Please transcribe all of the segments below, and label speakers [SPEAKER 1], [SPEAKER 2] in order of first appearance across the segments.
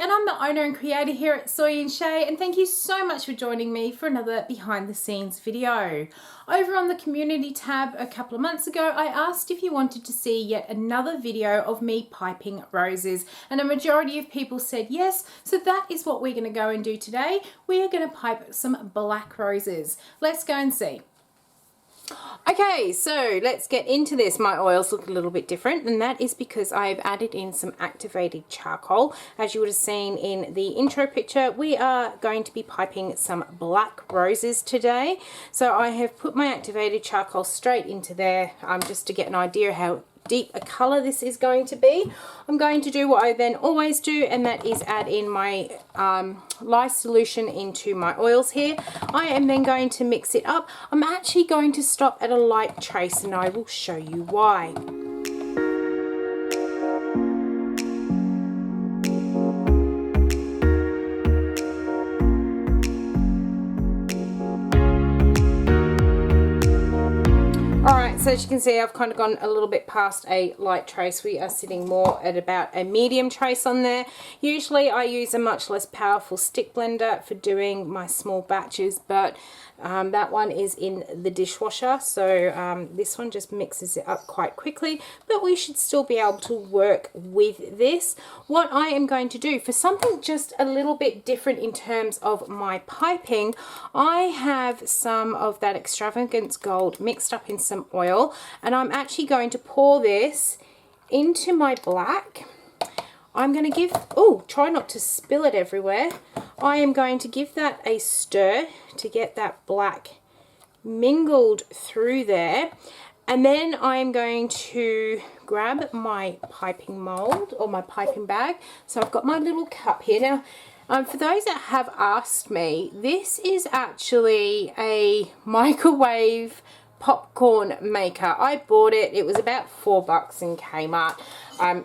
[SPEAKER 1] and I'm the owner and creator here at Soy and Shea, and thank you so much for joining me for another behind the scenes video. Over on the community tab a couple of months ago, I asked if you wanted to see yet another video of me piping roses, and a majority of people said yes, so that is what we're going to go and do today. We are going to pipe some black roses. Let's go and see. Okay, so let's get into this. My oils look a little bit different, and that is because I've added in some activated charcoal. As you would have seen in the intro picture, we are going to be piping some black roses today. So I have put my activated charcoal straight into there just to get an idea how deep a color this is going to be. I'm going to do what I then always do, and that is add in my lye solution into my oils here. I am then going to mix it up. I'm actually going to stop at a light trace, and I will show you why. Alright, so as you can see, I've kind of gone a little bit past a light trace. We are sitting more at about a medium trace on there. Usually I use a much less powerful stick blender for doing my small batches, but that one is in the dishwasher, so this one just mixes it up quite quickly, but we should still be able to work with this. What I am going to do for something just a little bit different in terms of my piping, I have some of that Extravagance Gold mixed up in some oil, and I'm actually going to pour this into my black. I'm going to give, try not to spill it everywhere. I am going to give that a stir to get that black mingled through there. And then I'm going to grab my piping mold or my piping bag. So I've got my little cup here. Now, for those that have asked me, this is actually a microwave popcorn maker. I bought it. It was about $4 in Kmart.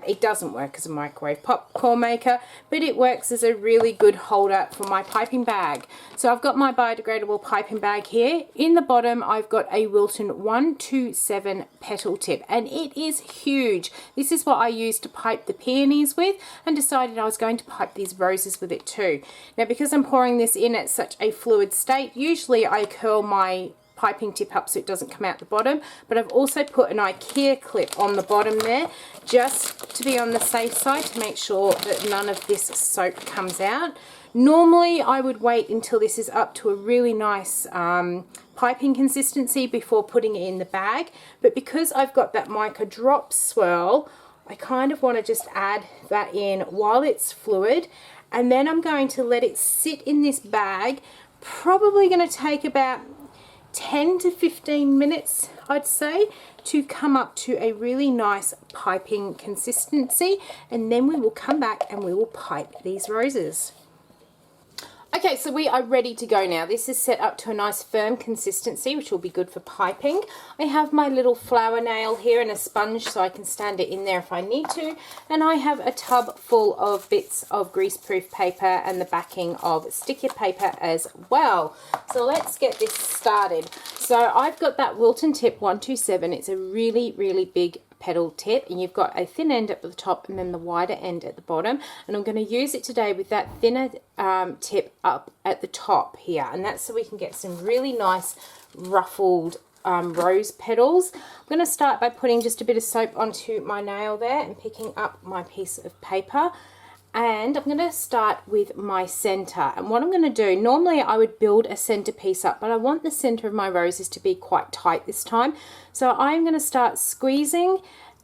[SPEAKER 1] It doesn't work as a microwave popcorn maker, but it works as a really good holder for my piping bag. So I've got my biodegradable piping bag here. In the bottom, I've got a Wilton 127 petal tip, and it is huge. This is what I used to pipe the peonies with, and decided I was going to pipe these roses with it too. Now, because I'm pouring this in at such a fluid state, usually I curl my piping tip up so it doesn't come out the bottom, but I've also put an IKEA clip on the bottom there just to be on the safe side, to make sure that none of this soap comes out. Normally I would wait until this is up to a really nice piping consistency before putting it in the bag, but because I've got that mica drop swirl, I kind of want to just add that in while it's fluid, and then I'm going to let it sit in this bag. Probably going to take about 10 to 15 minutes, I'd say, to come up to a really nice piping consistency, and then we will come back and we will pipe these roses. Okay, so we are ready to go now. This is set up to a nice firm consistency, which will be good for piping. I have my little flower nail here and a sponge so I can stand it in there if I need to. And I have a tub full of bits of greaseproof paper and the backing of sticker paper as well. So let's get this started. So I've got that Wilton tip 127. It's a really, really big petal tip, and you've got a thin end at the top and then the wider end at the bottom, and I'm going to use it today with that thinner tip up at the top here, and that's so we can get some really nice ruffled rose petals. I'm going to start by putting just a bit of soap onto my nail there and picking up my piece of paper, and I'm going to start with my center. And what I'm going to do, normally I would build a center piece up, but I want the center of my roses to be quite tight this time. So I'm going to start squeezing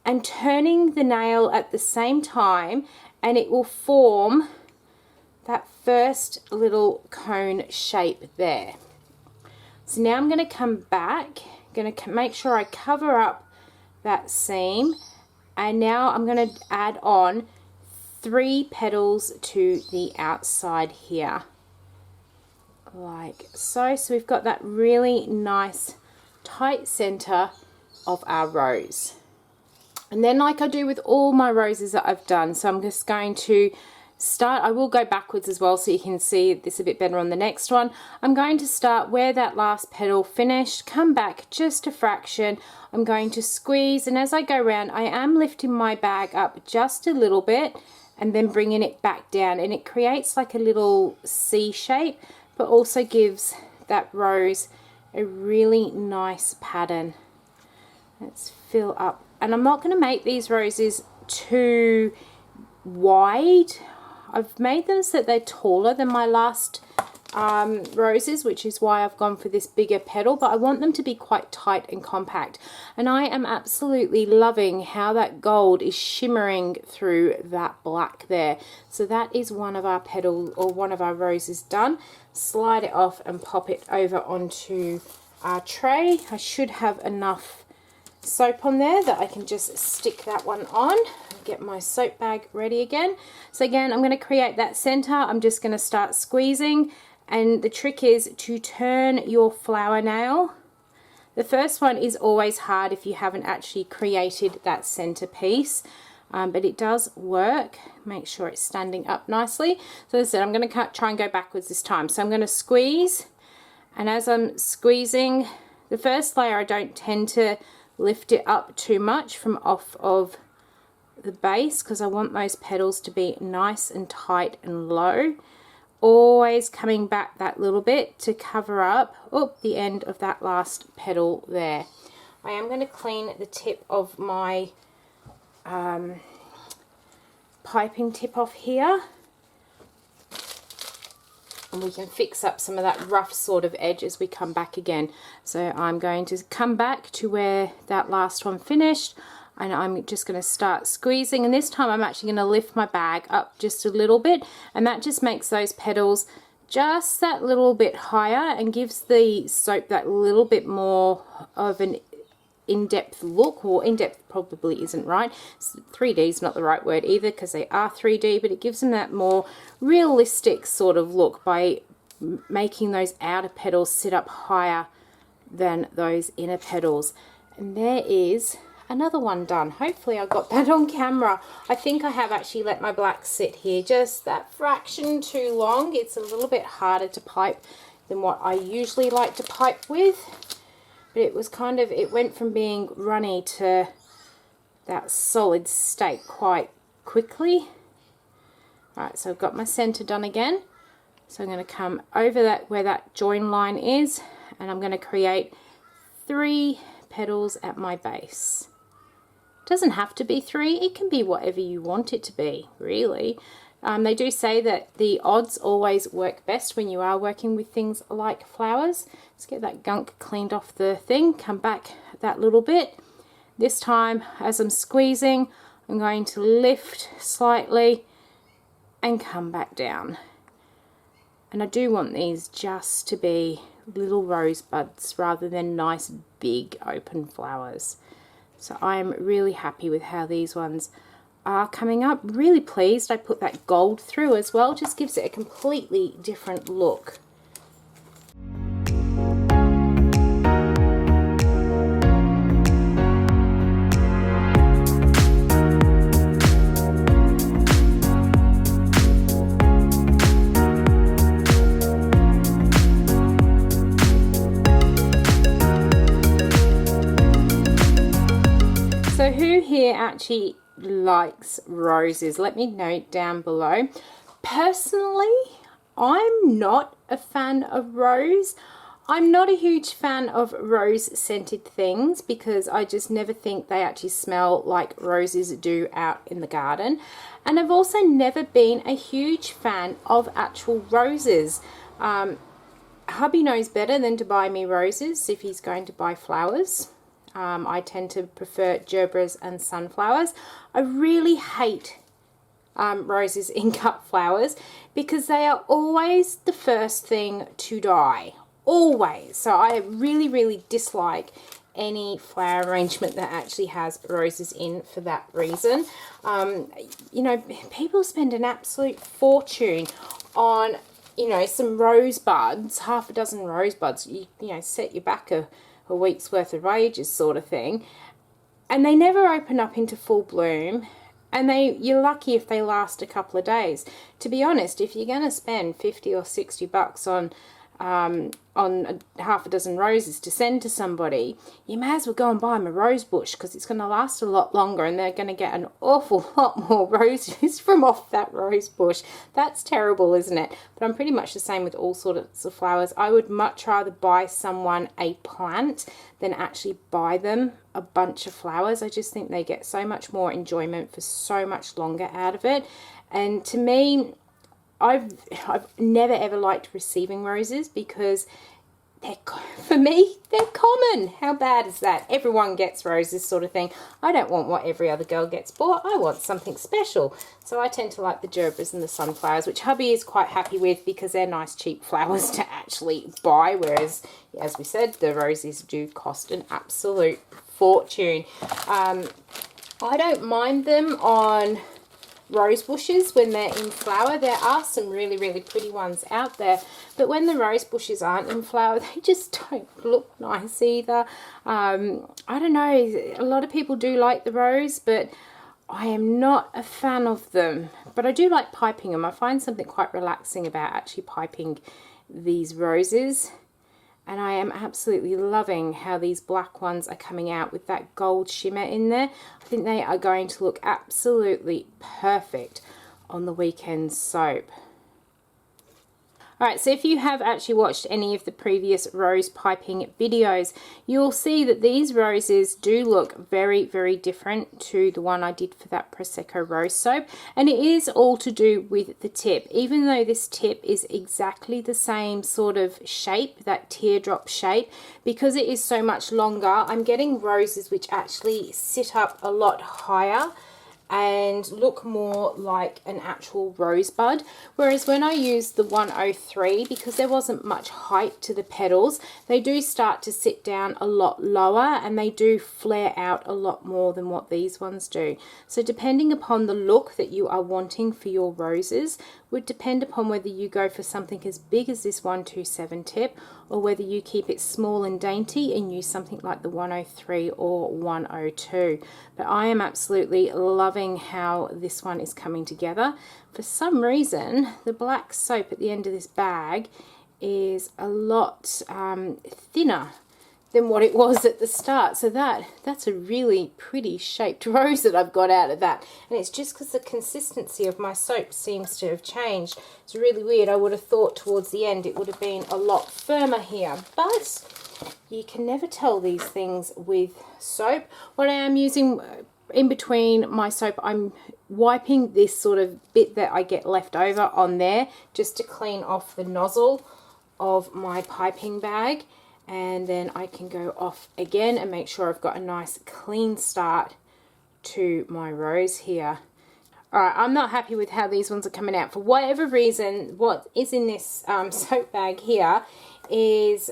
[SPEAKER 1] and turning the nail at the same time, and it will form that first little cone shape there. So now I'm going to come back, going to make sure I cover up that seam, and now I'm going to add on 3 petals to the outside here, like so. So we've got that really nice tight center of our rose. And then, like I do with all my roses that I've done, so I'm just going to start, I will go backwards as well so you can see this a bit better on the next one. I'm going to start where that last petal finished, come back just a fraction. I'm going to squeeze, and as I go around I am lifting my bag up just a little bit and then bringing it back down, and it creates like a little C shape, but also gives that rose a really nice pattern. Let's fill up, and I'm not going to make these roses too wide. I've made them so that they're taller than my last roses, which is why I've gone for this bigger petal, but I want them to be quite tight and compact. And I am absolutely loving how that gold is shimmering through that black there. So that is one of our petals, or one of our roses, done. Slide it off and pop it over onto our tray. I should have enough soap on there that I can just stick that one on. Get my soap bag ready again. So again, I'm going to create that center. I'm just going to start squeezing, and the trick is to turn your flower nail. The first one is always hard if you haven't actually created that center piece, but it does work. Make sure it's standing up nicely. So as I said, I'm going to try and go backwards this time. So I'm going to squeeze, and as I'm squeezing the first layer, I don't tend to lift it up too much from off of the base, because I want those petals to be nice and tight and low. Always coming back that little bit to cover up the end of that last petal there. I am going to clean the tip of my piping tip off here, and we can fix up some of that rough sort of edge as we come back again. So I'm going to come back to where that last one finished, and I'm just going to start squeezing, and this time I'm actually going to lift my bag up just a little bit, and that just makes those petals just that little bit higher and gives the soap that little bit more of an in-depth look. Or in-depth probably isn't right, 3D is not the right word either, because they are 3D, but it gives them that more realistic sort of look by making those outer petals sit up higher than those inner petals. And there is another one done. Hopefully I got that on camera. I think I have actually let my black sit here just that fraction too long. It's a little bit harder to pipe than what I usually like to pipe with, but it was kind of, it went from being runny to that solid state quite quickly. Alright, so I've got my center done again. So I'm going to come over that where that join line is, and I'm going to create 3 petals at my base. Doesn't have to be 3, it can be whatever you want it to be, really. They do say that the odds always work best when you are working with things like flowers. Let's get that gunk cleaned off the thing, come back that little bit. This time, as I'm squeezing, I'm going to lift slightly and come back down. And I do want these just to be little rosebuds rather than nice big open flowers. So I'm really happy with how these ones are coming up. Really pleased I put that gold through as well. Just gives it a completely different look. So who here actually likes roses? Let me know down below. Personally, I'm not a fan of rose. I'm not a huge fan of rose scented things because I just never think they actually smell like roses do out in the garden. And I've also never been a huge fan of actual roses. Hubby knows better than to buy me roses if he's going to buy flowers. I tend to prefer gerbras and sunflowers. I really hate roses in cut flowers because they are always the first thing to die. Always. So I really dislike any flower arrangement that actually has roses in for that reason. You know, people spend an absolute fortune on, you know, some rosebuds, half a dozen rosebuds. You know, set you back a week's worth of wages sort of thing, and they never open up into full bloom, and you're lucky if they last a couple of days. To be honest, if you're going to spend 50 or 60 bucks on on half a dozen roses to send to somebody, you may as well go and buy them a rose bush, because it's going to last a lot longer and they're going to get an awful lot more roses from off that rose bush. That's terrible, isn't it? But I'm pretty much the same with all sorts of flowers. I would much rather buy someone a plant than actually buy them a bunch of flowers. I just think they get so much more enjoyment for so much longer out of it. And to me, I've never ever liked receiving roses, because for me, they're common. How bad is that? Everyone gets roses, sort of thing. I don't want what every other girl gets bought. I want something special. So I tend to like the gerbils and the sunflowers, which hubby is quite happy with, because they're nice cheap flowers to actually buy, whereas, as we said, the roses do cost an absolute fortune. I don't mind them on rose bushes when they're in flower. There are some really, really pretty ones out there, but when the rose bushes aren't in flower, they just don't look nice either. I don't know, a lot of people do like the rose, but I am not a fan of them. But I do like piping them. I find something quite relaxing about actually piping these roses. And I am absolutely loving how these black ones are coming out with that gold shimmer in there. I think they are going to look absolutely perfect on the Weekend soap. Alright, so if you have actually watched any of the previous rose piping videos, you'll see that these roses do look very, very different to the one I did for that Prosecco rose soap. And it is all to do with the tip. Even though this tip is exactly the same sort of shape, that teardrop shape, because it is so much longer, I'm getting roses which actually sit up a lot higher and look more like an actual rosebud. Whereas when I used the 103, because there wasn't much height to the petals, they do start to sit down a lot lower and they do flare out a lot more than what these ones do. So depending upon the look that you are wanting for your roses would depend upon whether you go for something as big as this 127 tip, or whether you keep it small and dainty and use something like the 103 or 102. But I am absolutely loving how this one is coming together. For some reason, the black soap at the end of this bag is a lot thinner than what it was at the start. So that's a really pretty shaped rose that I've got out of that. And it's just because the consistency of my soap seems to have changed. It's really weird. I would have thought towards the end it would have been a lot firmer here. But you can never tell these things with soap. What I am using in between my soap, I'm wiping this sort of bit that I get left over on there just to clean off the nozzle of my piping bag. And then I can go off again and make sure I've got a nice clean start to my rose here. Alright, I'm not happy with how these ones are coming out. For whatever reason, what is in this soap bag here is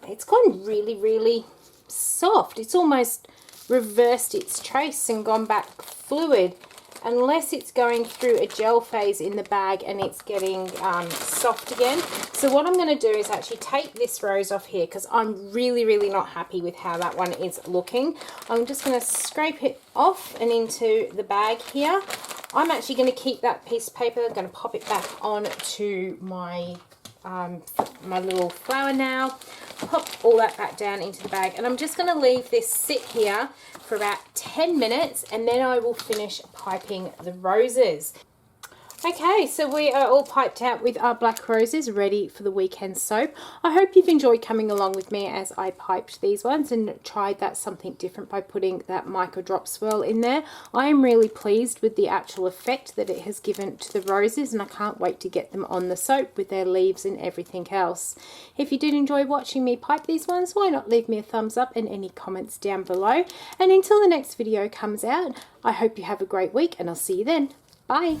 [SPEAKER 1] it's gone really, really soft. It's almost reversed its trace and gone back fluid, unless it's going through a gel phase in the bag and it's getting soft again. So what I'm going to do is actually take this rose off here, because I'm really, really not happy with how that one is looking. I'm just going to scrape it off and into the bag here. I'm actually going to keep that piece of paper. I'm going to pop it back onto my my little flower now, pop all that back down into the bag, and I'm just going to leave this sit here for about 10 minutes and then I will finish piping the roses. Okay, so we are all piped out with our black roses ready for the Weekend soap. I hope you've enjoyed coming along with me as I piped these ones and tried that something different by putting that Mica Drop swirl in there. I am really pleased with the actual effect that it has given to the roses, and I can't wait to get them on the soap with their leaves and everything else. If you did enjoy watching me pipe these ones, why not leave me a thumbs up and any comments down below. And until the next video comes out, I hope you have a great week and I'll see you then. Bye!